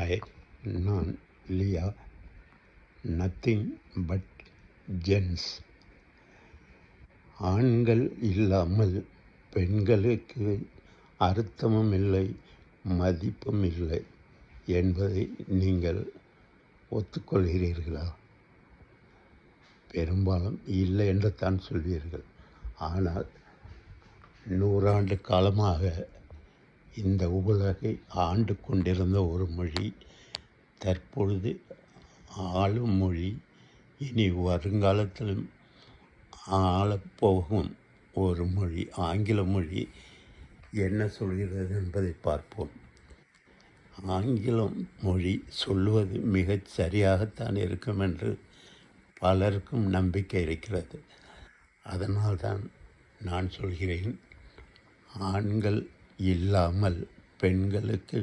Hi, நான் லியா. Nothing but gents. ஆண்கள் இல்லாமல் பெண்களுக்கு அர்த்தமும் இல்லை, மதிப்பும் இல்லை என்பதை நீங்கள் ஒத்துக்கொள்கிறீர்களா? பெரும்பாலும் இல்லை என்று தான் சொல்வீர்கள். ஆனால் 100 ஆண்டு காலமாக இந்த உலகை ஆண்டு கொண்டிருந்த ஒரு மொழி, தற்பொழுது ஆளும் மொழி, இனி வருங்காலத்திலும் ஆளப்போகும் ஒரு மொழி, ஆங்கில மொழி என்ன சொல்கிறது என்பதை பார்ப்போம். ஆங்கிலம் மொழி சொல்லுவது மிகச் சரியாகத்தான் இருக்கும் என்று பலருக்கும் நம்பிக்கை இருக்கிறது. அதனால்தான் நான் சொல்கிறேன், ஆண்கள் இல்லாமல் பெண்களுக்கு